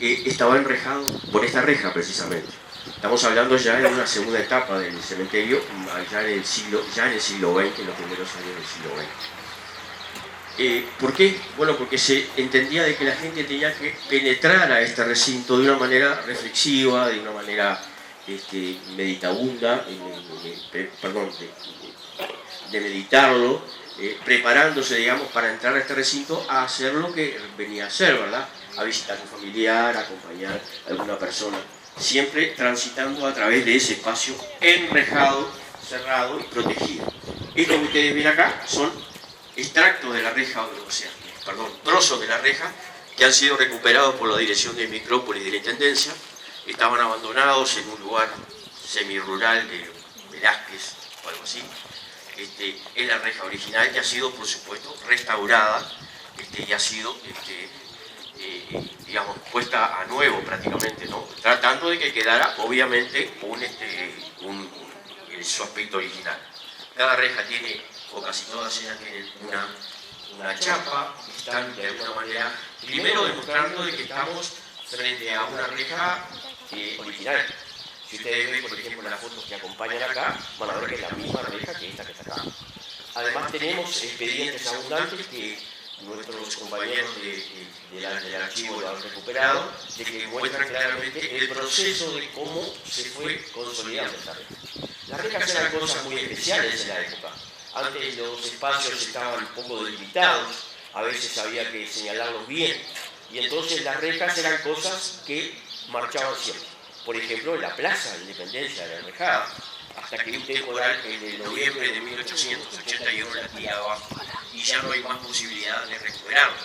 estaba enrejado por esta reja precisamente. Estamos hablando ya de una segunda etapa del cementerio, ya en el siglo XX, en los primeros años del siglo XX. ¿Por qué? Bueno, porque se entendía de que la gente tenía que penetrar a este recinto de una manera reflexiva, de una manera meditabunda, de meditarlo, preparándose, digamos, para entrar a este recinto a hacer lo que venía a hacer, ¿verdad? A visitar a un familiar, a acompañar a alguna persona, siempre transitando a través de ese espacio enrejado, cerrado y protegido. Esto que ustedes ven acá son extractos de la reja, trozos de la reja que han sido recuperados por la Dirección de Micrópolis de la Intendencia. Estaban abandonados en un lugar semirural de Velázquez o algo así. Es la reja original que ha sido, por supuesto, restaurada y ha sido, digamos, puesta a nuevo prácticamente, ¿no? Tratando de que quedara, obviamente, su aspecto original. Cada reja tiene, o casi todas ellas tienen una chapa, están de alguna manera, primero demostrando de que estamos frente a una reja original. Si ustedes ven, por ejemplo, las fotos que acompañan acá, van a ver que es la misma reja que esta que está acá. Además tenemos expedientes abundantes que nuestros compañeros del archivo lo han recuperado, de que muestran claramente el proceso de cómo se fue consolidando esta reja. Las rejas eran cosas muy especiales en la época. Antes los espacios estaban un poco delimitados, a veces había que señalarlos bien, y entonces las rejas eran cosas que marchaban siempre. Por ejemplo, en la Plaza de Independencia de la Enrejada, hasta que un temporal en el noviembre de 1881 la tira abajo y ya no hay más posibilidad de recuperarlo.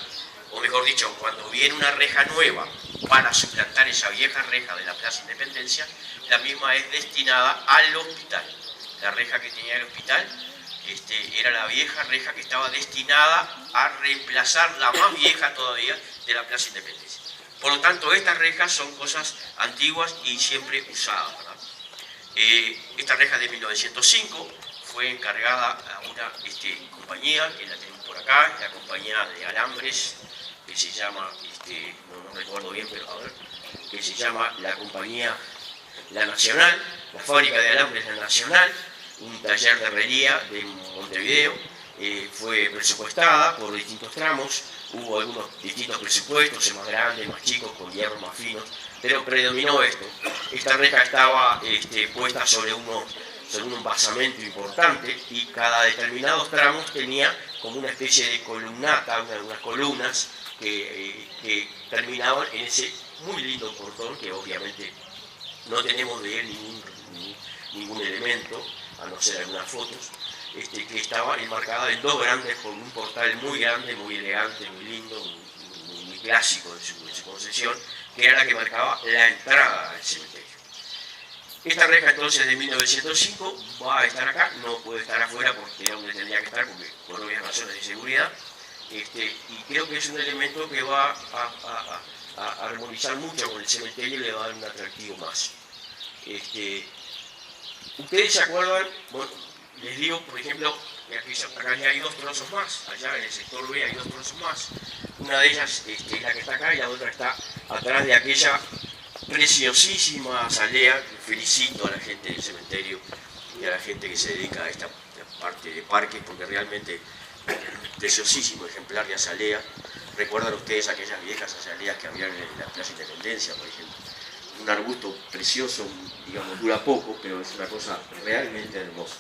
O mejor dicho, cuando viene una reja nueva para suplantar esa vieja reja de la Plaza de Independencia, la misma es destinada al hospital. La reja que tenía el hospital era la vieja reja que estaba destinada a reemplazar la más vieja todavía de la Plaza Independencia. Por lo tanto, estas rejas son cosas antiguas y siempre usadas, ¿verdad? Esta reja de 1905 fue encargada a una compañía, que la tenemos por acá, la compañía de alambres, que se llama, no recuerdo bien, pero a ver, que se llama la compañía La Nacional, la fábrica de alambres La Nacional, un taller de herrería de Montevideo. Fue presupuestada por distintos tramos, hubo algunos distintos presupuestos, más grandes, más chicos, con hierros más finos, pero predominó esto. Esta reja estaba puesta sobre un basamento importante y cada determinados tramos tenía como una especie de columnata, unas columnas que terminaban en ese muy lindo portón que obviamente no tenemos de él ningún elemento, a no ser algunas fotos, que estaba enmarcada en dos grandes, con un portal muy grande, muy elegante, muy lindo, muy clásico de su concepción, que era la que marcaba la entrada al cementerio. Esta reja entonces de 1905 va a estar acá, no puede estar afuera porque era donde tendría que estar, porque por obvias razones de seguridad, y creo que es un elemento que va a armonizar mucho con el cementerio y le va a dar un atractivo más. ¿Ustedes se acuerdan? Bueno, les digo, por ejemplo, acá ya hay dos trozos más, allá en el sector B hay dos trozos más. Una de ellas es la que está acá y la otra está atrás de aquella preciosísima azalea. Felicito a la gente del cementerio y a la gente que se dedica a esta parte de parque, porque realmente preciosísimo ejemplar de azalea. ¿Recuerdan ustedes aquellas viejas azaleas que había en la Plaza Independencia, por ejemplo? Un arbusto precioso, digamos, dura poco, pero es una cosa realmente hermosa.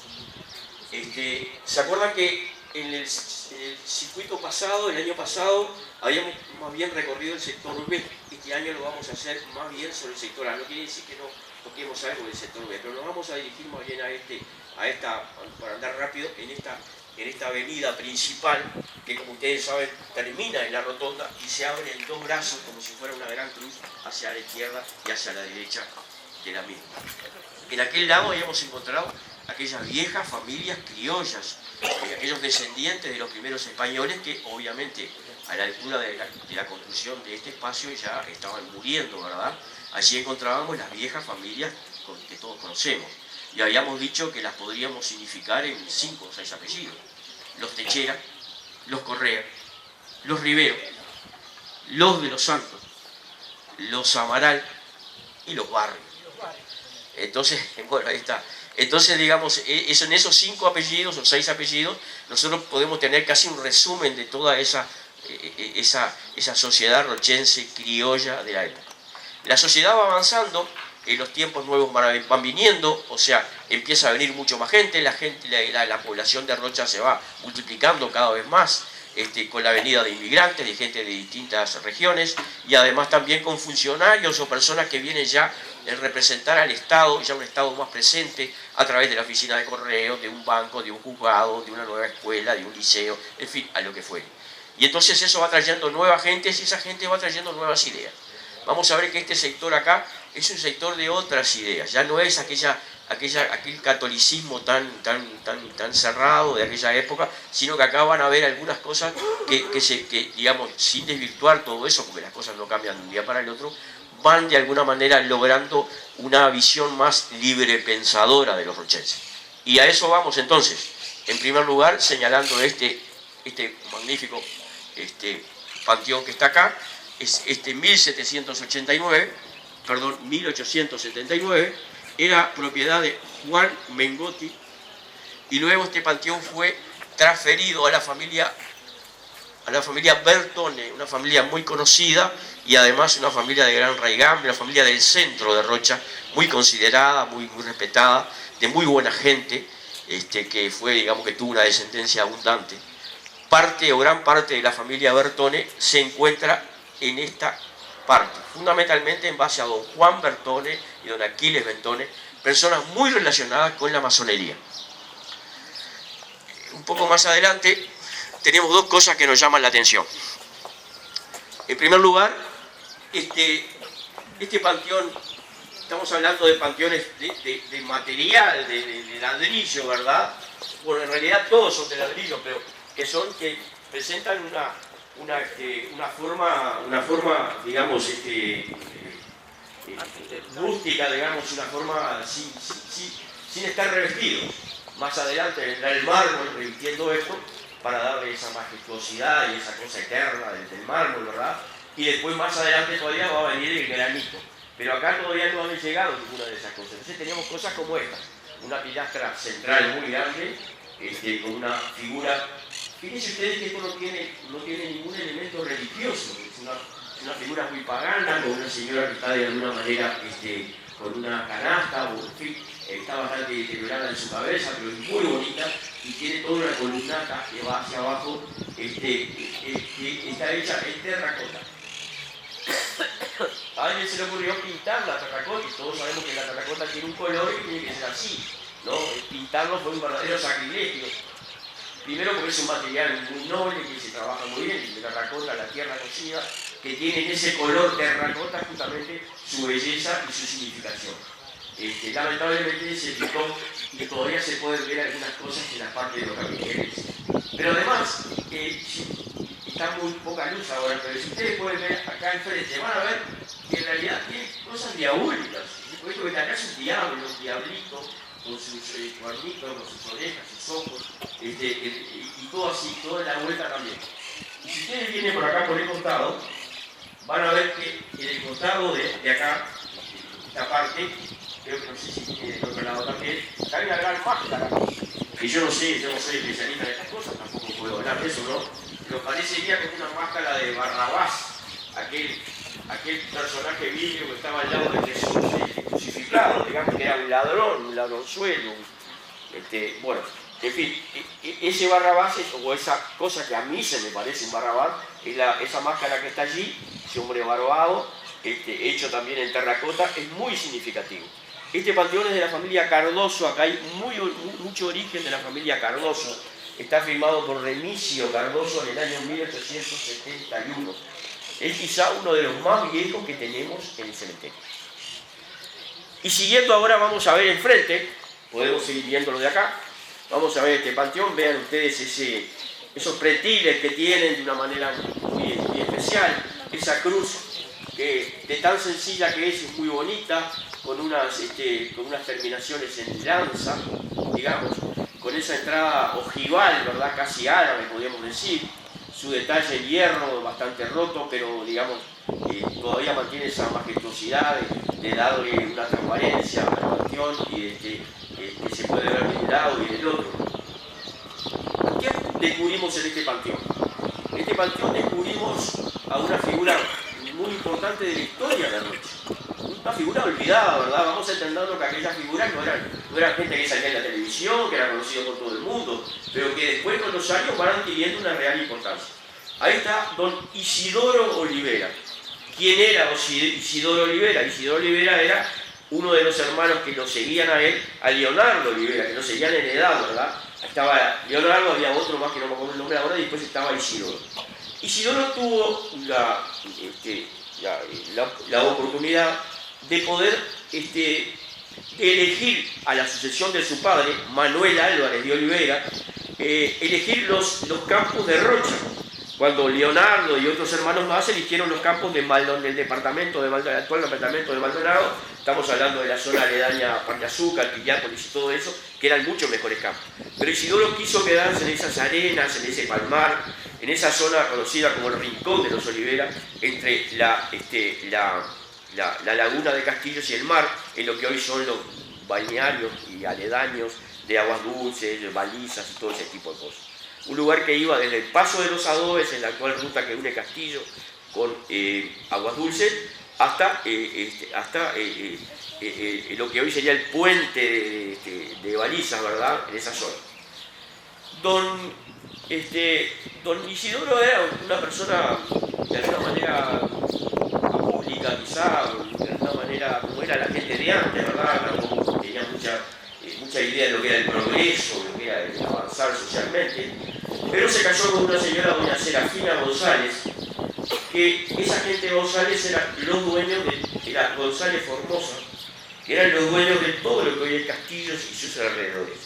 ¿Se acuerdan que en el circuito pasado, el año pasado, habíamos más bien recorrido el sector B? Este año lo vamos a hacer más bien sobre el sector A. No quiere decir que no toquemos algo del sector B, pero nos vamos a dirigir más bien a esta, para andar rápido, en esta avenida principal, que como ustedes saben termina en la rotonda y se abre en dos brazos como si fuera una gran cruz hacia la izquierda y hacia la derecha de la misma. En aquel lado habíamos encontrado aquellas viejas familias criollas, aquellos descendientes de los primeros españoles que obviamente a la altura de la construcción de este espacio ya estaban muriendo, ¿verdad? Allí encontrábamos las viejas familias que todos conocemos. Y habíamos dicho que las podríamos significar en 5 o 6 apellidos. Los Techera, los Correa, los Rivero, los de los Santos, los Amaral y los Barrios. Entonces, bueno, ahí está. Entonces, digamos, en esos 5 apellidos o 6 apellidos, nosotros podemos tener casi un resumen de toda esa sociedad rochense criolla de la época. La sociedad va avanzando, los tiempos nuevos van viniendo, o sea, empieza a venir mucho más gente, la población de Rocha se va multiplicando cada vez más, con la venida de inmigrantes, de gente de distintas regiones, y además también con funcionarios o personas que vienen ya a representar al Estado, ya un Estado más presente, a través de la oficina de correos, de un banco, de un juzgado, de una nueva escuela, de un liceo, en fin, a lo que fuere. Y entonces eso va trayendo nueva gente, y esa gente va trayendo nuevas ideas. Vamos a ver que este sector acá es un sector de otras ideas, ya no es aquel catolicismo tan cerrado de aquella época, sino que acá van a ver algunas cosas que, digamos, sin desvirtuar todo eso, porque las cosas no cambian de un día para el otro, van de alguna manera logrando una visión más libre pensadora de los rochenses. Y a eso vamos entonces, en primer lugar señalando este magnífico panteón que está acá, es 1879, era propiedad de Juan Mengotti, y luego este panteón fue transferido a la familia Bertone, una familia muy conocida y además una familia de gran raigambre, una familia del centro de Rocha, muy considerada, muy respetada, de muy buena gente, que fue, digamos, que tuvo una descendencia abundante. Parte o gran parte de la familia Bertone se encuentra en esta parte, fundamentalmente en base a don Juan Bertone y don Aquiles Bertone, personas muy relacionadas con la masonería. Un poco más adelante tenemos 2 cosas que nos llaman la atención. En primer lugar, este panteón, estamos hablando de panteones de material, de ladrillo, ¿verdad? Bueno, en realidad todos son de ladrillo, pero que presentan una forma, digamos, rústica, digamos, una forma sin estar revestidos. Más adelante vendrá el mármol revistiendo esto para darle esa majestuosidad y esa cosa eterna del mármol, ¿verdad? Y después más adelante todavía va a venir el granito. Pero acá todavía no han llegado ninguna de esas cosas. Entonces tenemos cosas como esta, una pilastra central muy grande, con una figura. Fíjense ustedes que esto no tiene ningún elemento religioso, es una figura muy pagana, con una señora que está de alguna manera con una canasta, o en fin, está bastante deteriorada en su cabeza, pero es muy bonita y tiene toda una columnata que va hacia abajo, está hecha en terracota. A alguien se le ocurrió pintar la terracota, y todos sabemos que la terracota tiene un color y tiene que ser así, ¿no? Pintarlo fue un verdadero sacrilegio. Primero porque es un material muy noble, que se trabaja muy bien, la terracota, la tierra cocida, que tiene en ese color terracota justamente su belleza y su significación. Lamentablemente se pintó y todavía se pueden ver algunas cosas en la parte de los capiteles. Pero además, está muy poca luz ahora, pero si ustedes pueden ver acá enfrente, van a ver que en realidad tiene cosas diabólicas. Por esto que acá es un diablo, un diablito, con sus cuernitos, con sus orejas, sus ojos, y todo así, toda la vuelta también. Y si ustedes vienen por acá por el costado, van a ver que en el costado de acá, esta parte, creo que no sé si tiene del otro lado también, hay una gran máscara. Que yo no soy especialista en estas cosas, tampoco puedo hablar de eso, ¿no? Pero parecería como una máscara de Barrabás, aquel personaje bíblico que estaba al lado de Jesús crucificado, digamos que era un ladronzuelo, bueno, en fin, ese Barrabás, o esa cosa que a mí se me parece un Barrabás, es esa máscara que está allí, ese hombre barbado, hecho también en terracota, es muy significativo. Este panteón es de la familia Cardoso, acá hay mucho origen de la familia Cardoso. Está firmado por Remigio Cardoso en el año 1871. Es quizá uno de los más viejos que tenemos en el cementerio. Y siguiendo ahora vamos a ver enfrente, podemos seguir viéndolo de acá, vamos a ver este panteón, vean ustedes esos pretiles que tienen de una manera muy especial, esa cruz que de tan sencilla que es muy bonita, con unas terminaciones en lanza, digamos, con esa entrada ojival, ¿verdad? Casi árabe, podríamos decir, su detalle en hierro, bastante roto, pero digamos, todavía mantiene esa majestuosidad de darle una transparencia al panteón y que se puede ver de un lado y del otro. ¿Qué descubrimos en este panteón? En este panteón descubrimos a una figura muy importante de la historia de Rocha. Una figura olvidada, ¿verdad? Vamos entendiendo que aquellas figuras no eran gente que salía en la televisión, que era conocido por todo el mundo, pero que después con los años van adquiriendo una real importancia. Ahí está don Isidoro Olivera. ¿Quién era Isidoro Olivera? Isidoro Olivera era uno de los hermanos que lo seguían a Leonardo Olivera, que lo seguían en edad, ¿verdad? Estaba Leonardo, había otro más que no me acuerdo el nombre ahora, y después estaba Isidoro. Isidoro tuvo la oportunidad de poder elegir a la sucesión de su padre, Manuel Álvarez de Olivera, elegir los campos de Rocha. Cuando Leonardo y otros hermanos más eligieron los campos del actual departamento de Maldonado, estamos hablando de la zona aledaña a Pan de Azúcar, Quillápolis y todo eso, que eran muchos mejores campos. Pero Isidoro quiso quedarse en esas arenas, en ese palmar, en esa zona conocida como el Rincón de los Olivera, entre la laguna de Castillos y el mar, en lo que hoy son los balnearios y aledaños de Aguas Dulces, balizas y todo ese tipo de cosas. Un lugar que iba desde el Paso de los Adobes, en la actual ruta que une Castillo con Aguas Dulces, hasta lo que hoy sería el puente de balizas, ¿verdad? En esa zona. Don Isidoro era una persona de alguna manera pública, quizá, de alguna manera como era la gente de antes, ¿verdad? Tenía mucha idea de lo que era el progreso, de lo que era el avanzar socialmente, pero se casó con una señora, doña Serafina González, que esa gente González eran los dueños era González Formosa, que eran los dueños de todo lo que hoy es Castillos y sus alrededores.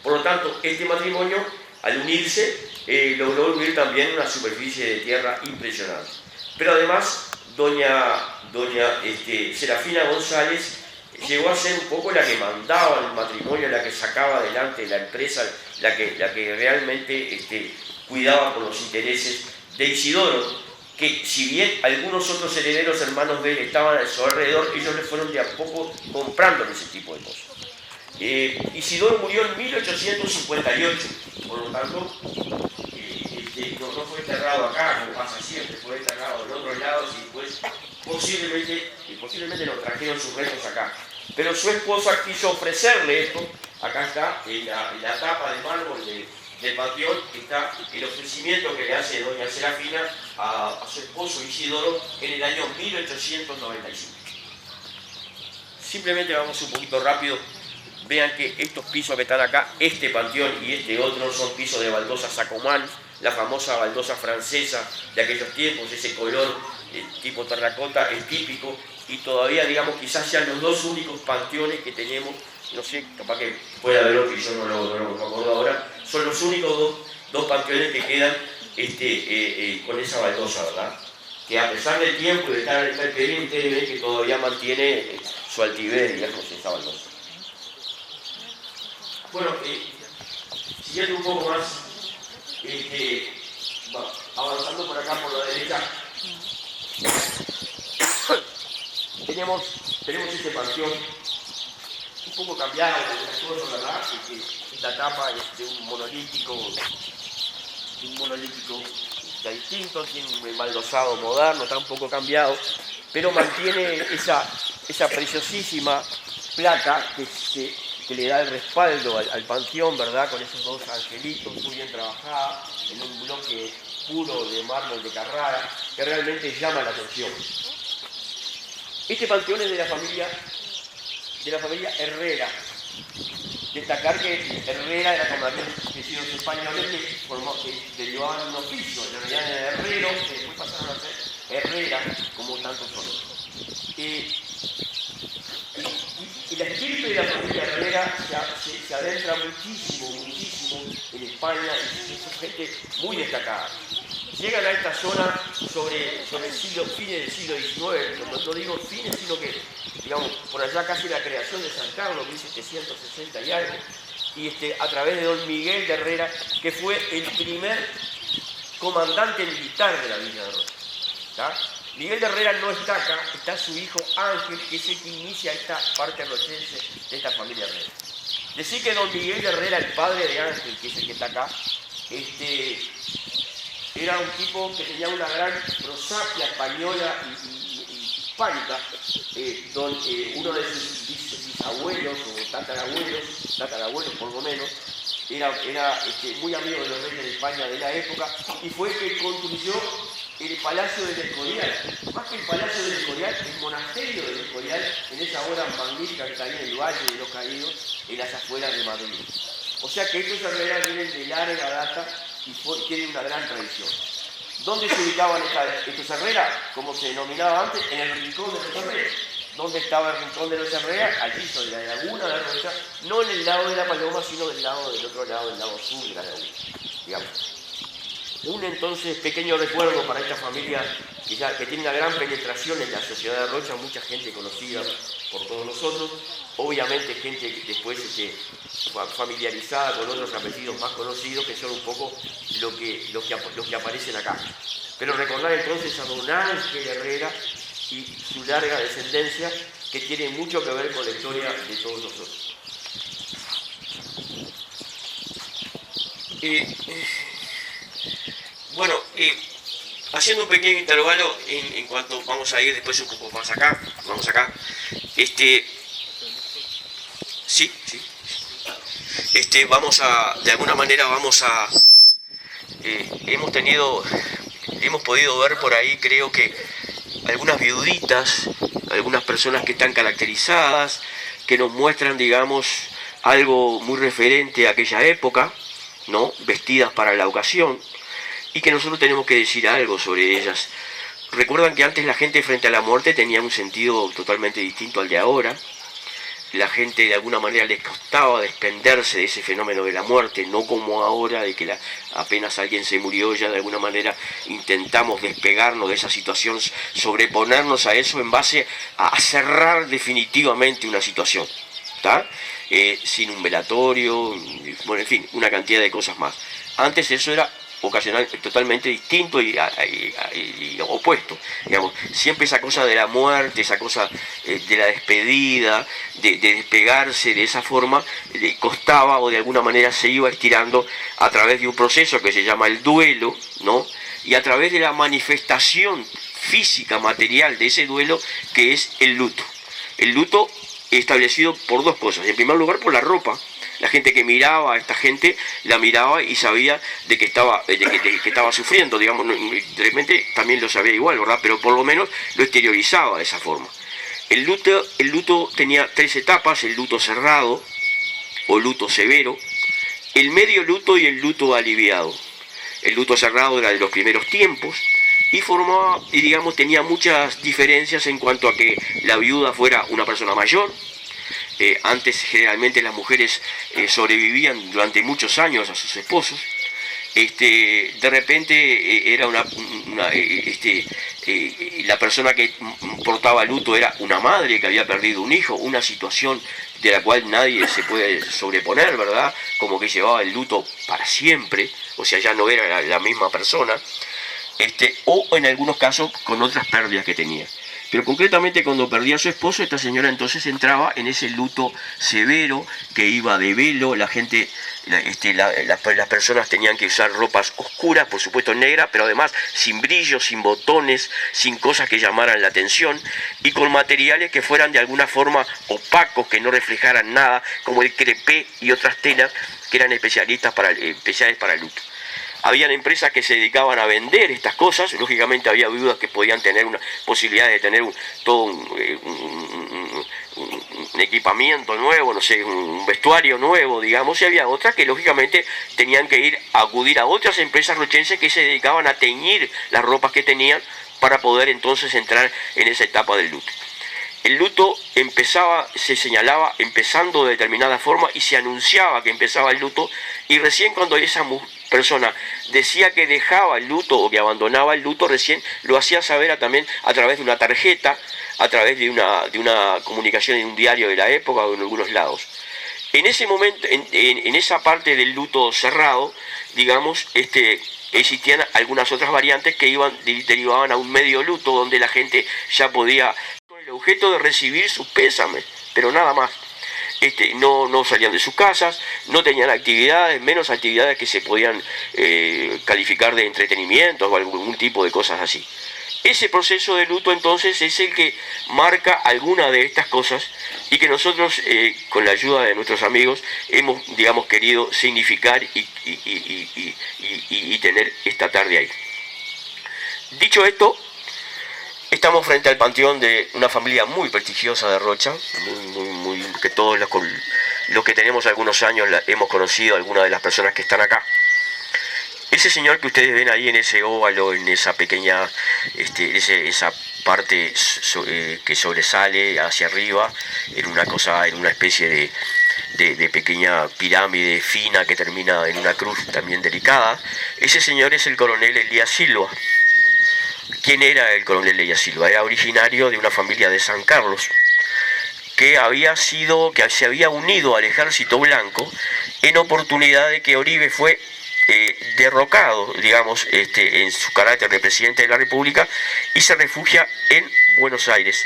Por lo tanto, este matrimonio, al unirse, logró unir también una superficie de tierra impresionante. Pero además, doña Serafina González llegó a ser un poco la que mandaba el matrimonio, la que sacaba adelante la empresa, la que realmente cuidaba por los intereses de Isidoro, que si bien algunos otros herederos hermanos de él estaban a su alrededor, ellos le fueron de a poco comprando ese tipo de cosas. Isidoro murió en 1858, por lo tanto, no fue enterrado acá, como pasa siempre, fue enterrado en otros lados y después posiblemente lo trajeron sus restos acá. Pero su esposa quiso ofrecerle esto, acá está, en la tapa de mármol del panteón, está el ofrecimiento que le hace doña Serafina a su esposo Isidoro en el año 1895. Simplemente vamos un poquito rápido. Vean que estos pisos que están acá, este panteón y este otro, son pisos de baldosa Sacomán, la famosa baldosa francesa de aquellos tiempos, ese color tipo terracota es típico, y todavía, digamos, quizás sean los dos únicos panteones que tenemos, no sé, capaz que puede haber otro y yo no lo acuerdo ahora, son los únicos dos panteones que quedan con esa baldosa, ¿verdad? Que a pesar del tiempo y de estar en el periodo, ustedes ven que todavía mantiene su altivez, digamos, esa baldosa. Bueno, siguiendo un poco más, avanzando por acá por la derecha, tenemos este panteón un poco cambiado, ¿verdad? Esta tapa es de un monolítico ya distinto, tiene un baldosado moderno, está un poco cambiado, pero mantiene esa preciosísima placa que le da el respaldo al panteón, ¿verdad? Con esos dos angelitos muy bien trabajados, en un bloque puro de mármol de Carrara, que realmente llama la atención. Este panteón es de la familia Herrera. Destacar que Herrera era como aquellos vecinos españoles que llevaban un oficio, en realidad era herrero, que después pasaron a ser Herrera, como tantos otros. Y la estirpe de la familia Herrera se adentra muchísimo en España y es gente muy destacada. Llegan a esta zona sobre fines del siglo XIX, no digo fines, sino que, digamos, por allá casi la creación de San Carlos, 1760 y algo, y a través de don Miguel de Herrera, que fue el primer comandante militar de la Villa de Rocha. ¿Tá? Miguel de Herrera no está acá, está su hijo Ángel, que es el que inicia esta parte rochense de esta familia Herrera. Decir que don Miguel de Herrera, el padre de Ángel, que es el que está acá, era un tipo que tenía una gran prosapia española y hispánica. Uno de sus bisabuelos o tatarabuelos por lo menos, era muy amigo de los reyes de España de la época y fue el que construyó el Palacio del Escorial. Más que el Palacio del Escorial, el monasterio del Escorial, en esa obra magnífica que está ahí en el Valle de los Caídos, en las afueras de Madrid. O sea que estos Herreras vienen de larga data y tienen una gran tradición. ¿Dónde se ubicaban estos Herreras? Como se denominaba antes, en el rincón de los Herreras. ¿Dónde estaba el rincón de los Herreras? Allí sobre la laguna de Rocha, no en el lado de la Paloma, sino del otro lado, del lado sur de la laguna, digamos. Un entonces pequeño recuerdo para esta familia que tiene una gran penetración en la sociedad de Rocha, mucha gente conocida por todos nosotros, obviamente gente después familiarizada con otros apellidos más conocidos que son un poco los que aparecen acá. Pero recordar entonces a don Ángel Herrera y su larga descendencia que tiene mucho que ver con la historia de todos nosotros. Bueno, haciendo un pequeño intervalo en cuanto vamos a ir después un poco más acá, vamos acá. Sí. De alguna manera hemos podido ver por ahí, creo que algunas viuditas, algunas personas que están caracterizadas, que nos muestran, digamos, algo muy referente a aquella época, ¿no? Vestidas para la ocasión, y que nosotros tenemos que decir algo sobre ellas. Recuerdan que antes la gente frente a la muerte tenía un sentido totalmente distinto al de ahora. La gente de alguna manera les costaba desprenderse de ese fenómeno de la muerte, no como ahora, de que apenas alguien se murió ya de alguna manera intentamos despegarnos de esa situación, sobreponernos a eso en base a cerrar definitivamente una situación, ¿tá? Sin un velatorio, bueno, en fin, una cantidad de cosas más. Antes eso era ocasional, totalmente distinto y opuesto, digamos, siempre esa cosa de la muerte, esa cosa de la despedida, de despegarse de esa forma, costaba o de alguna manera se iba estirando a través de un proceso que se llama el duelo, ¿no? Y a través de la manifestación física, material de ese duelo que es el luto. El luto establecido por dos cosas, en primer lugar por la ropa. La gente que miraba a esta gente, la miraba y sabía de que estaba sufriendo, digamos, de repente también lo sabía igual, ¿verdad? Pero por lo menos lo exteriorizaba de esa forma. El luto tenía tres etapas: el luto cerrado o luto severo, el medio luto y el luto aliviado. El luto cerrado era de los primeros tiempos y digamos, tenía muchas diferencias en cuanto a que la viuda fuera una persona mayor. Antes generalmente las mujeres sobrevivían durante muchos años a sus esposos. De repente era la persona que portaba luto era una madre que había perdido un hijo, una situación de la cual nadie se puede sobreponer, ¿verdad? Como que llevaba el luto para siempre, o sea, ya no era la misma persona, o en algunos casos con otras pérdidas que tenía. Pero concretamente cuando perdía a su esposo, esta señora entonces entraba en ese luto severo que iba de velo. La gente, las personas tenían que usar ropas oscuras, por supuesto negras, pero además sin brillo, sin botones, sin cosas que llamaran la atención y con materiales que fueran de alguna forma opacos, que no reflejaran nada, como el crepé y otras telas que eran especiales para el luto. Habían empresas que se dedicaban a vender estas cosas, lógicamente había viudas que podían tener una posibilidad de tener todo un equipamiento nuevo, no sé, un vestuario nuevo, digamos, y había otras que lógicamente tenían que acudir a otras empresas rochenses que se dedicaban a teñir las ropas que tenían para poder entonces entrar en esa etapa del luto. El luto se señalaba empezando de determinada forma y se anunciaba que empezaba el luto, y recién cuando esa persona decía que dejaba el luto o que abandonaba el luto, recién lo hacía saber también a través de una tarjeta, a través de una comunicación en un diario de la época o en algunos lados. En ese momento, en esa parte del luto cerrado, digamos, existían algunas otras variantes que derivaban a un medio luto, donde la gente ya podía, con el objeto de recibir sus pésames, pero nada más. No salían de sus casas, no tenían actividades, menos actividades que se podían calificar de entretenimiento o algún tipo de cosas así. Ese proceso de luto entonces es el que marca alguna de estas cosas y que nosotros con la ayuda de nuestros amigos hemos, digamos, querido significar y tener esta tarde ahí. Dicho esto, estamos frente al panteón de una familia muy prestigiosa de Rocha, que todos los que tenemos algunos años hemos conocido, algunas de las personas que están acá. Ese señor que ustedes ven ahí en ese óvalo, en esa pequeña, esa parte que sobresale hacia arriba, en una especie de pequeña pirámide fina que termina en una cruz también delicada, ese señor es el coronel Elías Silva. ¿Quién era el coronel Elías Silva? Era originario de una familia de San Carlos, que se había unido al ejército blanco en oportunidad de que Oribe fue derrocado, digamos, en su carácter de presidente de la República, y se refugia en Buenos Aires.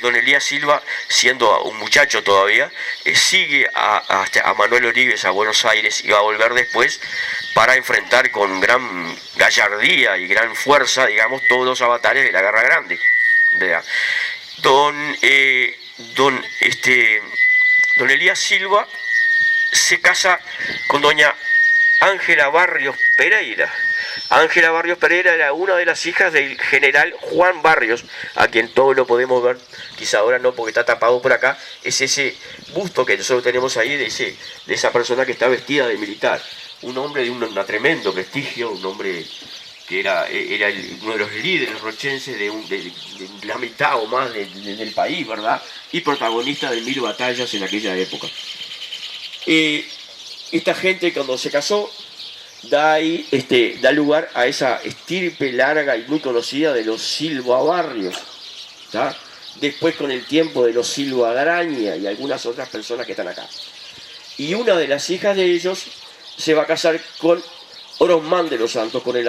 Don Elías Silva, siendo un muchacho todavía, sigue a Manuel Oribe a Buenos Aires y va a volver después para enfrentar con gran gallardía y gran fuerza, digamos, todos los avatares de la Guerra Grande. ¿Verdad? Don Elías Silva se casa con doña Ángela Barrios Pereira. Ángela Barrios Pereira era una de las hijas del general Juan Barrios, a quien todos lo podemos ver, quizá ahora no porque está tapado por acá. Es ese busto que nosotros tenemos ahí de esa persona que está vestida de militar. Un hombre de un tremendo prestigio, un hombre que era uno de los líderes rochenses de la mitad o más del país, ¿verdad? Y protagonista de 1000 batallas en aquella época. Esta gente, cuando se casó, da lugar a esa estirpe larga y muy conocida de los Silva Barrios, ¿tá? Después, con el tiempo, de los Silva Graña y algunas otras personas que están acá. Y una de las hijas de ellos se va a casar con Orosmán de los Santos, con el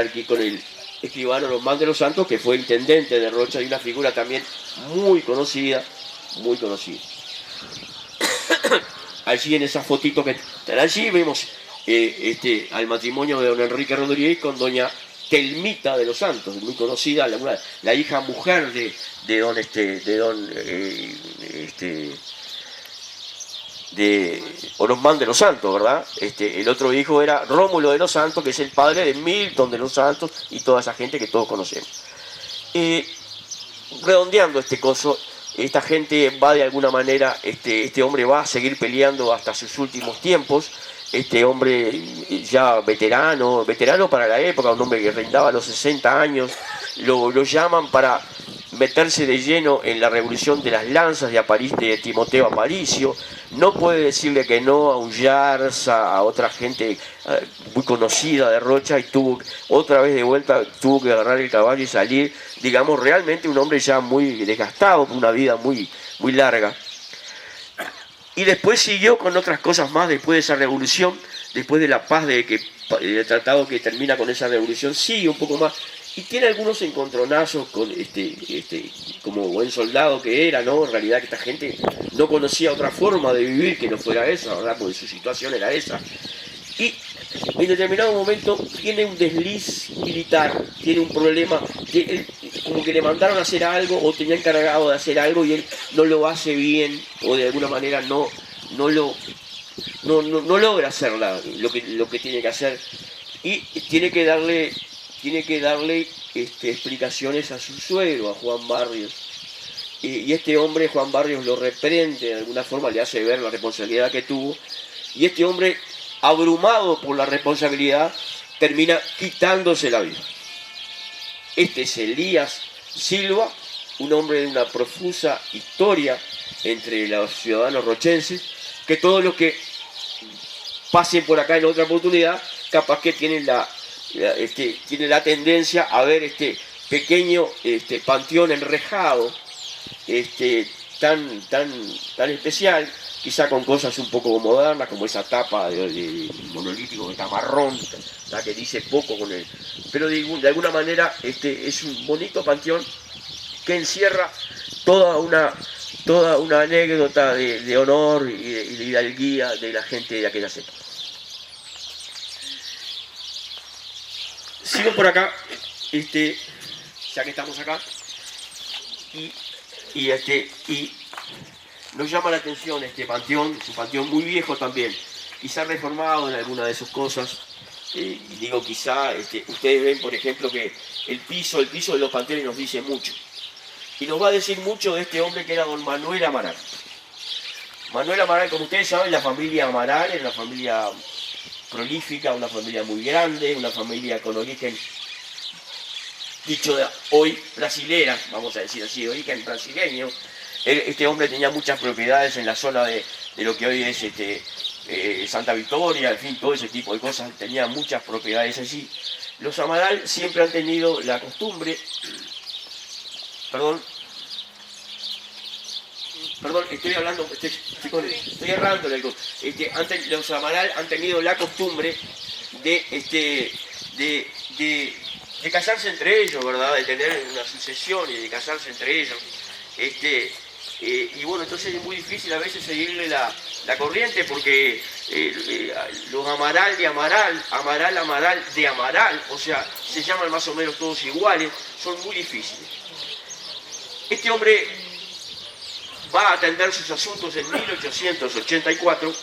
escribano Orosmán de los Santos, que fue intendente de Rocha y una figura también muy conocida, muy conocida. Allí en esa fotito que están allí vemos al matrimonio de don Enrique Rodríguez con doña Telmita de los Santos, muy conocida, la hija mujer de Orosmán de los Santos, ¿verdad? El otro hijo era Rómulo de los Santos, que es el padre de Milton de los Santos y toda esa gente que todos conocemos. Redondeando este coso, esta gente va de alguna manera, este hombre va a seguir peleando hasta sus últimos tiempos. Este hombre ya veterano para la época, un hombre que rondaba los 60 años, lo llaman para meterse de lleno en la revolución de las lanzas de Timoteo Aparicio. No puede decirle que no a un Yarza, a otra gente muy conocida de Rocha, y otra vez de vuelta tuvo que agarrar el caballo y salir, digamos, realmente un hombre ya muy desgastado, una vida muy, muy larga. Y después siguió con otras cosas más después de esa revolución, después de la paz del tratado que termina con esa revolución, sigue un poco más. Y tiene algunos encontronazos con como buen soldado que era, ¿no? En realidad que esta gente no conocía otra forma de vivir que no fuera esa, ¿verdad? Porque su situación era esa. Y en determinado momento tiene un desliz militar, tiene un problema, que él, como que le mandaron a hacer algo o tenía encargado de hacer algo y él no lo hace bien o de alguna manera no logra hacer lo que tiene que hacer, y tiene que darle explicaciones a su suegro, a Juan Barrios. Y este hombre, Juan Barrios, lo reprende de alguna forma, le hace ver la responsabilidad que tuvo, y este hombre, abrumado por la responsabilidad, termina quitándose la vida. Este es Elías Silva, un hombre de una profusa historia entre los ciudadanos rochenses, que todos los que pasen por acá en otra oportunidad, capaz que tienen la tendencia a ver este pequeño panteón enrejado, tan especial, quizá con cosas un poco modernas, como esa tapa de monolítico que está marrón, la que dice poco con él. Pero de alguna manera es un bonito panteón que encierra toda una anécdota de honor y de hidalguía de la gente de aquella época. Sigo por acá, ya que estamos acá, y nos llama la atención este panteón, es un panteón muy viejo también, quizá reformado en alguna de sus cosas. Y digo quizá, ustedes ven por ejemplo que el piso de los panteones nos dice mucho. Y nos va a decir mucho de este hombre que era don Manuel Amaral. Manuel Amaral, como ustedes saben, la familia Amaral era una familia prolífica, una familia muy grande, una familia con origen, dicho de hoy, brasilera, vamos a decir así, de origen brasileño. Este hombre tenía muchas propiedades en la zona de lo que hoy es Santa Victoria, en fin, todo ese tipo de cosas, tenía muchas propiedades allí. Los Amaral siempre han tenido la costumbre, perdón, estoy hablando, estoy errando algo. Los Amaral han tenido la costumbre de casarse entre ellos, ¿verdad? De tener una sucesión y de casarse entre ellos. Y bueno, entonces es muy difícil a veces seguirle la corriente porque los Amaral de Amaral, Amaral de Amaral, o sea, se llaman más o menos todos iguales, son muy difíciles. Este hombre va a atender sus asuntos en 1884,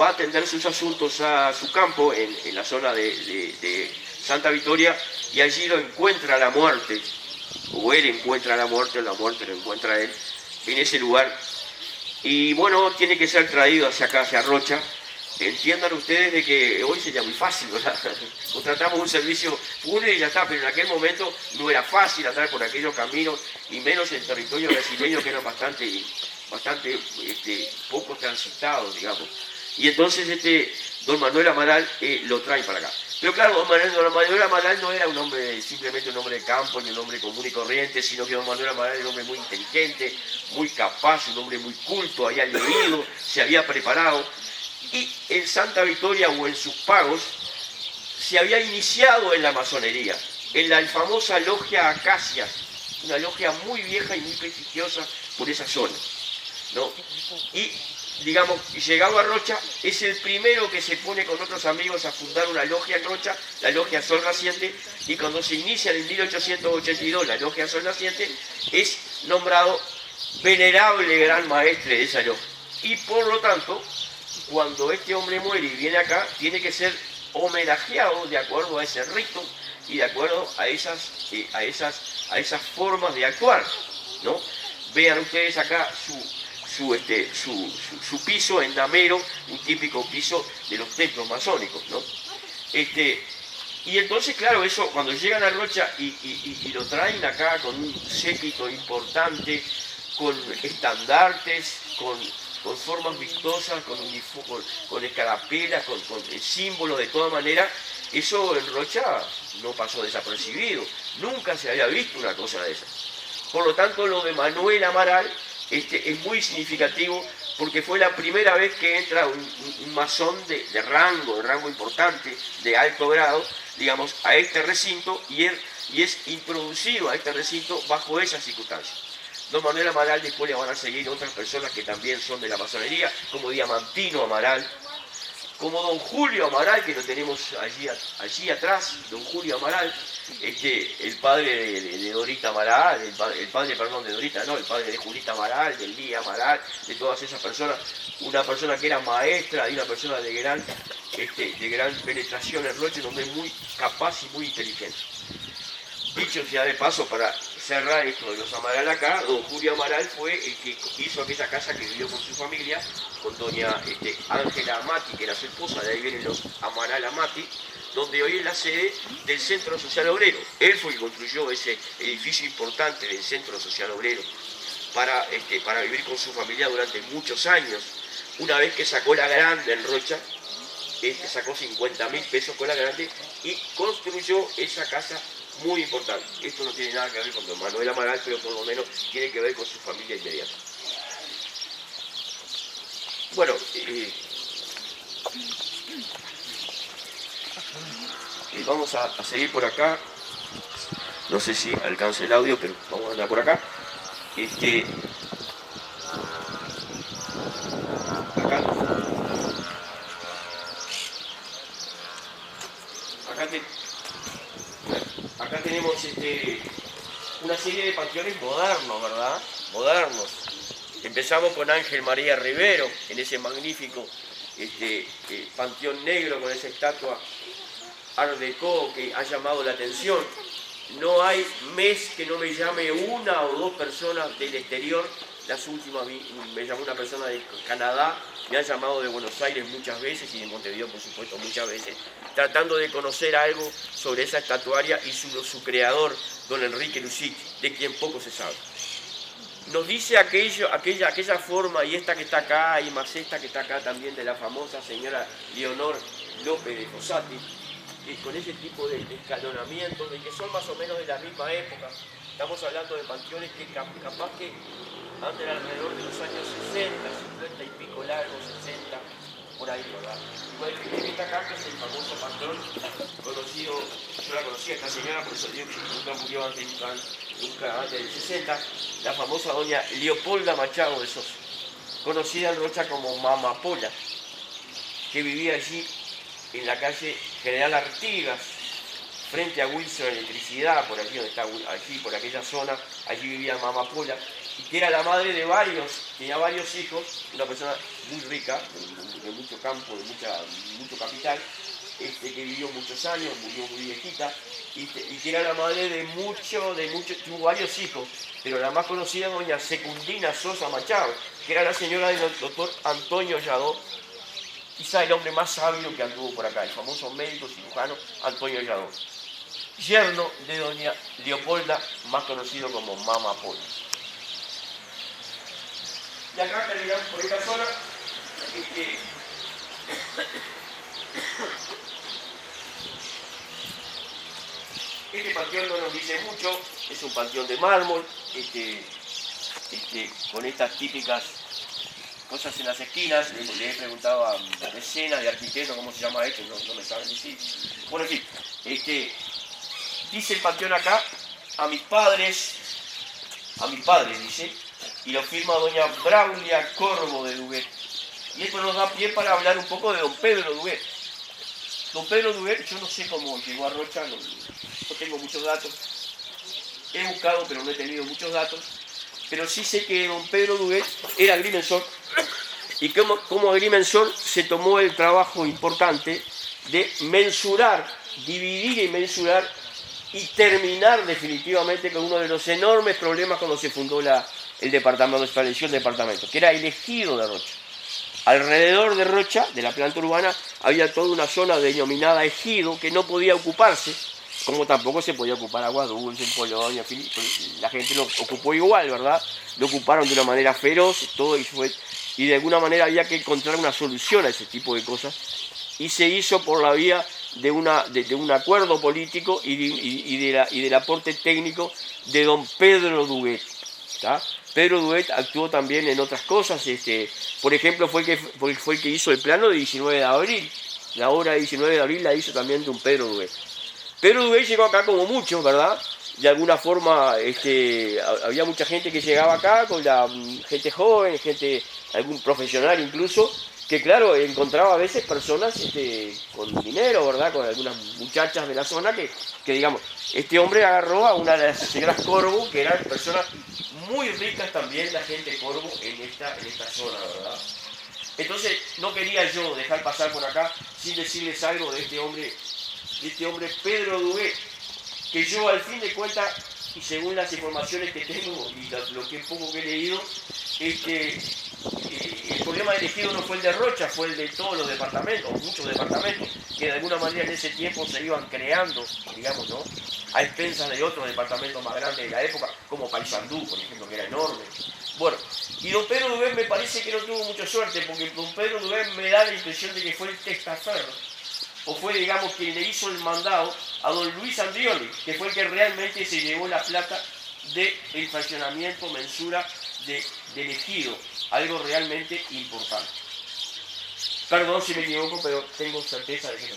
va a atender sus asuntos a su campo en la zona de Santa Victoria, y allí lo encuentra la muerte, o él encuentra la muerte, o la muerte lo encuentra a él en ese lugar. Y bueno, tiene que ser traído hacia acá, hacia Rocha. Entiendan ustedes de que hoy sería muy fácil, ¿verdad? Contratamos un servicio fúnebre y ya está, pero en aquel momento no era fácil andar por aquellos caminos, y menos en territorio brasileño, que eran bastante poco transitados, digamos. Y entonces don Manuel Amaral lo trae para acá. Pero claro, don Manuel Amaral no era simplemente un hombre de campo, ni un hombre común y corriente, sino que don Manuel Amaral era un hombre muy inteligente, muy capaz, un hombre muy culto, había leído, se había preparado. Y en Santa Victoria o en sus pagos se había iniciado en la masonería, en la famosa logia Acacia, una logia muy vieja y muy prestigiosa por esa zona, ¿no? Y digamos, llegado a Rocha, es el primero que se pone con otros amigos a fundar una logia en Rocha, la logia Sol Naciente, y cuando se inicia en 1882 la logia Sol Naciente, es nombrado venerable gran maestre de esa logia. Y por lo tanto, cuando este hombre muere y viene acá, tiene que ser homenajeado de acuerdo a ese rito y de acuerdo a esas formas de actuar, ¿no? Vean ustedes acá su piso en damero, un típico piso de los templos masónicos, ¿no? Y entonces, claro, eso, cuando llegan a Rocha y lo traen acá con un séquito importante, con estandartes, con formas vistosas, con escarapelas, con símbolos de toda manera, eso en Rocha no pasó desapercibido, nunca se había visto una cosa de esa. Por lo tanto, lo de Manuel Amaral es muy significativo, porque fue la primera vez que entra un masón de rango importante, de alto grado, digamos, a este recinto, y es introducido a este recinto bajo esas circunstancias. Don Manuel Amaral, después le van a seguir otras personas que también son de la masonería, como Diamantino Amaral, como don Julio Amaral, que lo tenemos allí atrás, don Julio Amaral, el padre de Dorita Amaral, el padre de Julita Amaral, de Lía Amaral, de todas esas personas, una persona que era maestra y una persona de gran penetración en Rocha, un hombre muy capaz y muy inteligente. Dicho sea de paso, para cerrar esto de los Amaral acá, don Julio Amaral fue el que hizo aquella casa que vivió con su familia, con doña Ángela Amati, que era su esposa, de ahí vienen los Amaral Amati, donde hoy es la sede del Centro Social Obrero. Él fue el que construyó ese edificio importante del Centro Social Obrero para vivir con su familia durante muchos años. Una vez que sacó la grande en Rocha, sacó 50.000 pesos con la grande y construyó esa casa muy importante. Esto no tiene nada que ver con don Manuel Amaral, pero por lo menos tiene que ver con su familia inmediata. Bueno, vamos a seguir por acá. No sé si alcance el audio, pero vamos a andar por acá. Acá tenemos una serie de panteones modernos, ¿verdad? Modernos. Empezamos con Ángel María Rivero, en ese magnífico panteón negro con esa estatua Art Deco que ha llamado la atención. No hay mes que no me llame una o dos personas del exterior. Las últimas me llamó una persona de Canadá, me han llamado de Buenos Aires muchas veces y de Montevideo, por supuesto, muchas veces, tratando de conocer algo sobre esa estatuaria y su creador, don Enrique Lucich, de quien poco se sabe. Nos dice aquella forma, y esta que está acá, y más esta que está acá también, de la famosa señora Leonor López de Fossati, con ese tipo de escalonamientos, de que son más o menos de la misma época. Estamos hablando de panteones que capaz que andan alrededor de los años 60, 50 y pico largos, 60, por ahí, ¿verdad? Igual que está acá, que es el famoso panteón conocido, yo la conocía esta señora, por eso digo que nunca murió nunca antes del 60, la famosa doña Leopolda Machado de Sosa, conocida en Rocha como Mama Pola, que vivía allí en la calle General Artigas, frente a Wilson Electricidad, por aquí donde está, allí por aquella zona, allí vivía Mama Pola, y que era la madre de tenía varios hijos, una persona muy rica, de mucho campo, de mucho capital, que vivió muchos años, murió muy viejita, y que era la madre tuvo varios hijos, pero la más conocida doña Secundina Sosa Machado, que era la señora del doctor Antonio Lladó, quizá el hombre más sabio que anduvo por acá, el famoso médico cirujano Antonio Lladó, yerno de doña Leopolda, más conocido como Mama Pola. Y acá terminamos por esta zona. Este panteón no nos dice mucho, es un panteón de mármol, con estas típicas cosas en las esquinas. Le he preguntado a decenas de arquitectos cómo se llama esto, no me saben decir. Bueno, en fin, dice el panteón acá, a mis padres dice, y lo firma doña Braulia Corvo de Duguet. Y esto nos da pie para hablar un poco de don Pedro Duguet. Don Pedro Duguet, yo no sé cómo llegó a Rocha, no tengo muchos datos. He buscado, pero no he tenido muchos datos. Pero sí sé que don Pedro Duguet era agrimensor, y como agrimensor se tomó el trabajo importante de mensurar, dividir y mensurar y terminar definitivamente con uno de los enormes problemas cuando se fundó el departamento, estableció el departamento, que era el ejido de Rocha. Alrededor de Rocha, de la planta urbana, había toda una zona denominada ejido que no podía ocuparse, como tampoco se podía ocupar Agua Dulce, en Polonia, en fin, la gente lo ocupó igual, ¿verdad? Lo ocuparon de una manera feroz, todo y de alguna manera había que encontrar una solución a ese tipo de cosas, y se hizo por la vía de un acuerdo político y del aporte técnico de don Pedro Duguet, ¿tá? Pedro Duguet actuó también en otras cosas, por ejemplo fue el que hizo el plano de 19 de abril, la obra de 19 de abril la hizo también don Pedro Duguet. Pedro Duguet llegó acá como muchos, ¿verdad? De alguna forma había mucha gente que llegaba acá, con gente joven, algún profesional incluso, que claro, encontraba a veces personas con dinero, ¿verdad? Con algunas muchachas de la zona que digamos, este hombre agarró a una de las señoras Corvo, que eran personas muy ricas también, la gente Corvo en esta zona, ¿verdad? Entonces no quería yo dejar pasar por acá sin decirles algo de este hombre Pedro Duguet, que yo al fin de cuentas, y según las informaciones que tengo y lo que poco que he leído, el problema del ejido no fue el de Rocha, fue el de todos los departamentos, muchos departamentos, que de alguna manera en ese tiempo se iban creando, digamos, ¿no? A expensas de otros departamentos más grandes de la época, como Paysandú, por ejemplo, que era enorme. Bueno, y don Pedro Duguet me parece que no tuvo mucha suerte, porque don Pedro Duguet me da la impresión de que fue el testaferro, o fue, digamos, quien le hizo el mandado a don Luis Andrioli, que fue el que realmente se llevó la plata del fraccionamiento, mensura del ejido, algo realmente importante. Perdón si me equivoco, pero tengo certeza de que no.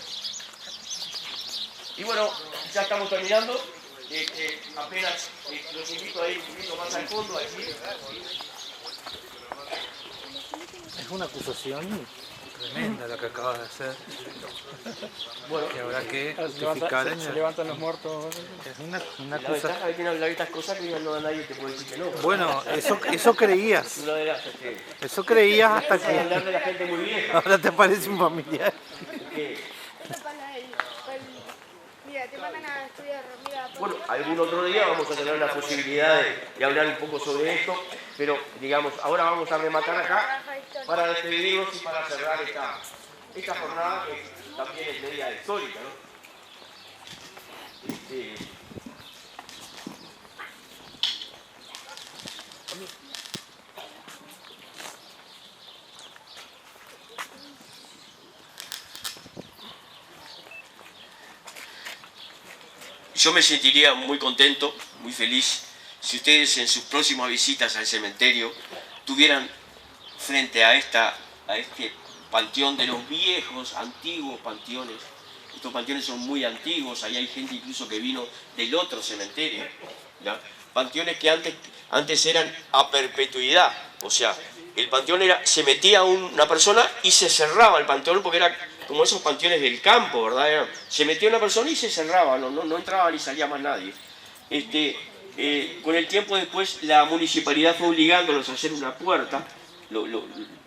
Y bueno, ya estamos terminando. Apenas los invito a ir un poquito más al fondo allí. Es una acusación tremenda la que acabas de hacer. Bueno, Que habrá que justificar en Se el... levantan los muertos. Es una la acusación. ventaja de que hablar de estas cosas que no a nadie te puede decir que no. Bueno, eso creías. Una de las Eso creías hasta para hablar que de la gente muy vieja. ahora te parece un familiar. que, Mira, te mandan a estudiar, mira, Bueno, algún otro día vamos a tener la posibilidad de hablar un poco sobre esto, pero digamos, ahora vamos a rematar acá para despedirnos y para cerrar esta jornada que también es media histórica, ¿no? Yo me sentiría muy contento, muy feliz, si ustedes en sus próximas visitas al cementerio tuvieran frente a este panteón de los viejos, antiguos panteones. Estos panteones son muy antiguos, ahí hay gente incluso que vino del otro cementerio, ¿ya? Panteones que antes eran a perpetuidad, o sea, el panteón se metía una persona y se cerraba el panteón porque era como esos panteones del campo, ¿verdad? Se metía una persona y se cerraba, no entraba ni salía más nadie. Con el tiempo después la municipalidad fue obligándolos a hacer una puerta,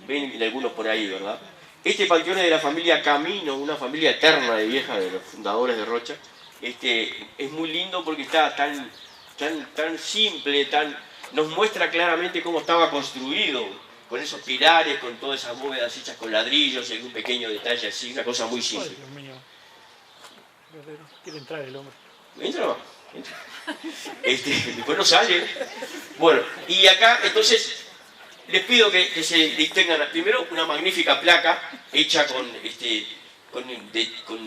ven algunos por ahí, ¿verdad? Este panteón es de la familia Camino, una familia eterna de vieja de los fundadores de Rocha. Es muy lindo porque está tan simple, nos muestra claramente cómo estaba construido, con esos pilares, con todas esas bóvedas hechas con ladrillos y algún pequeño detalle así, una cosa muy simple. Ay, Dios mío. Quiere entrar el hombre. Entra, va, entra. Después no sale. Bueno, y acá entonces les pido que se tengan primero una magnífica placa hecha con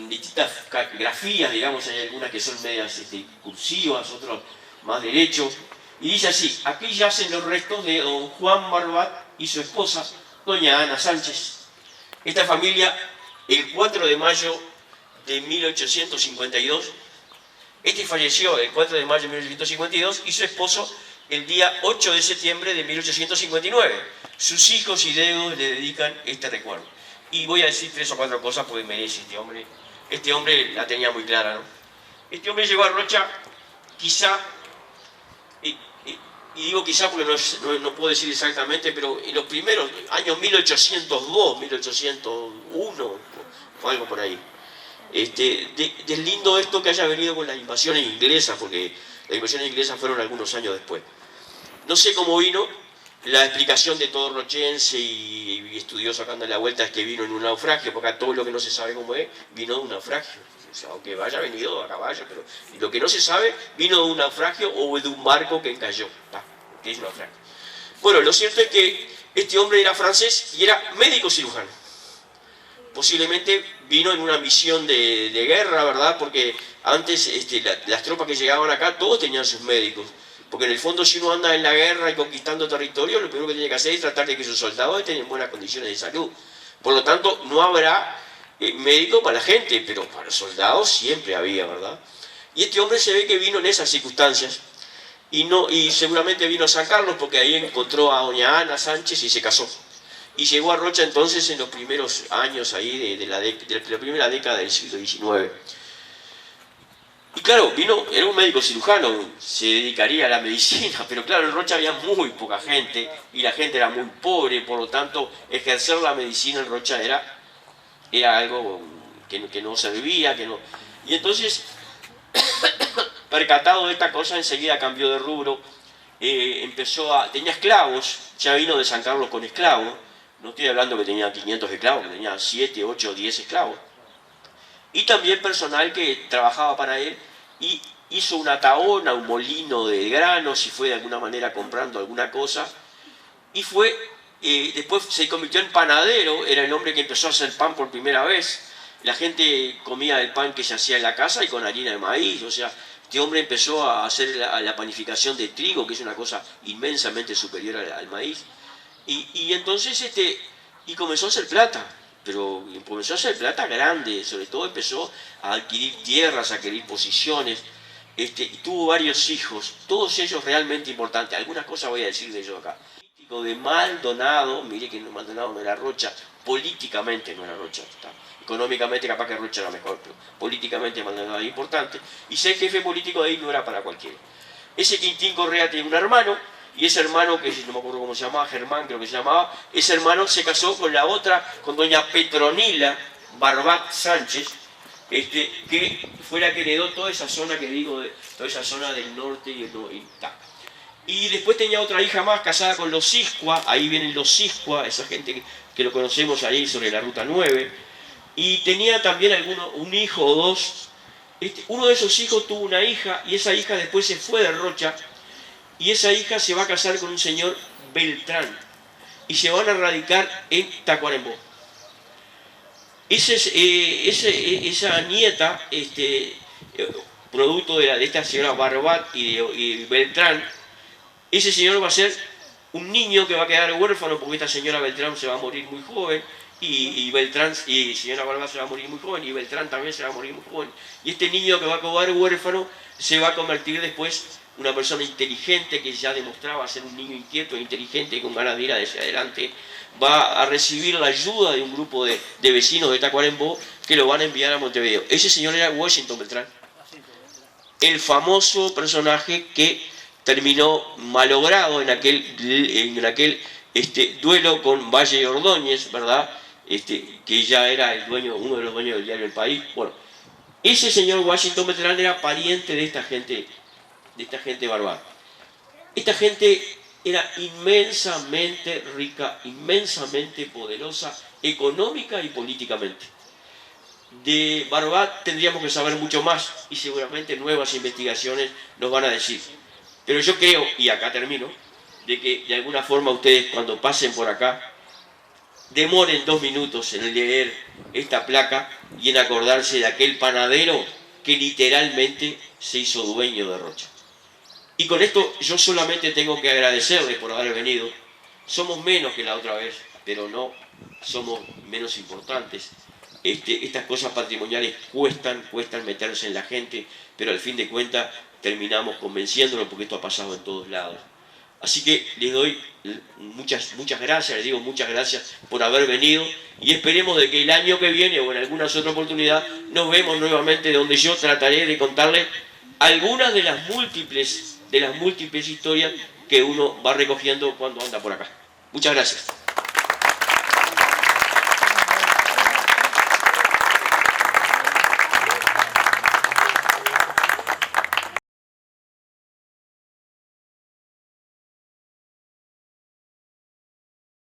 distintas grafías, digamos, hay algunas que son medias cursivas, otras más derecho. Y dice así: aquí yacen los restos de don Juan Barbat y su esposa, doña Ana Sánchez. Esta familia, el 4 de mayo de 1852, falleció el 4 de mayo de 1852 y su esposo el día 8 de septiembre de 1859. Sus hijos y deudos le dedican este recuerdo. Y voy a decir 3 o 4 cosas porque merece este hombre. Este hombre la tenía muy clara, ¿no? Este hombre llegó a Rocha, quizá, y digo quizá porque no puedo decir exactamente, pero en los primeros años 1802, 1801, o algo por ahí. Es lindo esto que haya venido con las invasiones inglesas, porque las invasiones inglesas fueron algunos años después. No sé cómo vino, la explicación de todo rochense y estudioso acá anda la vuelta es que vino en un naufragio, porque acá todo lo que no se sabe cómo es, vino de un naufragio. O sea, aunque haya venido a caballo, pero lo que no se sabe, vino de un naufragio o de un barco que encalló, que es un naufragio. Bueno, lo cierto es que este hombre era francés y era médico cirujano. Posiblemente vino en una misión de guerra, ¿verdad? Porque antes las tropas que llegaban acá, todos tenían sus médicos. Porque en el fondo, si uno anda en la guerra y conquistando territorio, lo primero que tiene que hacer es tratar de que sus soldados estén en buenas condiciones de salud. Por lo tanto, no habrá médico para la gente, pero para los soldados siempre había, ¿verdad? Y este hombre se ve que vino en esas circunstancias y seguramente vino a San Carlos porque ahí encontró a doña Ana Sánchez y se casó. Y llegó a Rocha entonces en los primeros años ahí de la primera década del siglo XIX. Y claro, era un médico cirujano, se dedicaría a la medicina, pero claro, en Rocha había muy poca gente y la gente era muy pobre, por lo tanto, ejercer la medicina en Rocha era algo que no servía, que no... Y entonces, percatado de esta cosa, enseguida cambió de rubro, tenía esclavos, ya vino de San Carlos con esclavos, no estoy hablando que tenía 500 esclavos, que tenía 7, 8, 10 esclavos. Y también personal que trabajaba para él y hizo una tahona, un molino de granos y fue de alguna manera comprando alguna cosa. Y después se convirtió en panadero, era el hombre que empezó a hacer pan por primera vez. La gente comía el pan que se hacía en la casa y con harina de maíz, o sea, este hombre empezó a hacer la panificación de trigo, que es una cosa inmensamente superior al maíz. Y entonces y comenzó a hacer plata. pero comenzó a hacer plata grande, sobre todo empezó a adquirir tierras, a adquirir posiciones, y tuvo varios hijos, todos ellos realmente importantes. Algunas cosas voy a decir de ellos acá. De Maldonado, mire que Maldonado no era Rocha, políticamente no era Rocha, económicamente capaz que Rocha era mejor, pero políticamente Maldonado era importante, y ser jefe político de ahí no era para cualquiera. Ese Quintín Correa tiene un hermano, y ese hermano, que no me acuerdo cómo se llamaba, Germán creo que se llamaba, ese hermano se casó con la otra, con doña Petronila Barbat Sánchez, que fue la que heredó toda esa zona que digo, toda esa zona del norte y después tenía otra hija más casada con los Iscua, ahí vienen los Iscua, esa gente que lo conocemos ahí sobre la Ruta 9, y tenía también un hijo o dos. Uno de esos hijos tuvo una hija, y esa hija después se fue de Rocha, y esa hija se va a casar con un señor Beltrán, y se van a radicar en Tacuarembó. Esa nieta, producto de esta señora Barbat y Beltrán, ese señor va a ser un niño que va a quedar huérfano porque esta señora Beltrán se va a morir muy joven y señora Barbat se va a morir muy joven y Beltrán también se va a morir muy joven. Y este niño que va a quedar huérfano se va a convertir después en una persona inteligente que ya demostraba ser un niño inquieto, inteligente y con ganas de ir hacia adelante. Va a recibir la ayuda de un grupo de vecinos de Tacuarembó que lo van a enviar a Montevideo. Ese señor era Washington Beltrán, el famoso personaje que terminó malogrado en aquel duelo con Valle y Ordóñez, ¿verdad? Que ya era uno de los dueños del diario El País. Bueno, ese señor Washington Beltrán era pariente de esta gente barbada. Esta gente era inmensamente rica, inmensamente poderosa, económica y políticamente. De Barbat tendríamos que saber mucho más y seguramente nuevas investigaciones nos van a decir. Pero yo creo, y acá termino, de que de alguna forma ustedes cuando pasen por acá demoren 2 minutos en leer esta placa y en acordarse de aquel panadero que literalmente se hizo dueño de Rocha. Y con esto yo solamente tengo que agradecerles por haber venido. Somos menos que la otra vez, pero no somos menos importantes. Estas cosas patrimoniales cuestan meterse en la gente, pero al fin de cuentas terminamos convenciéndolo porque esto ha pasado en todos lados. Así que les doy muchas gracias, les digo muchas gracias por haber venido y esperemos de que el año que viene o en alguna otra oportunidad nos vemos nuevamente donde yo trataré de contarles algunas de las múltiples historias que uno va recogiendo cuando anda por acá. Muchas gracias.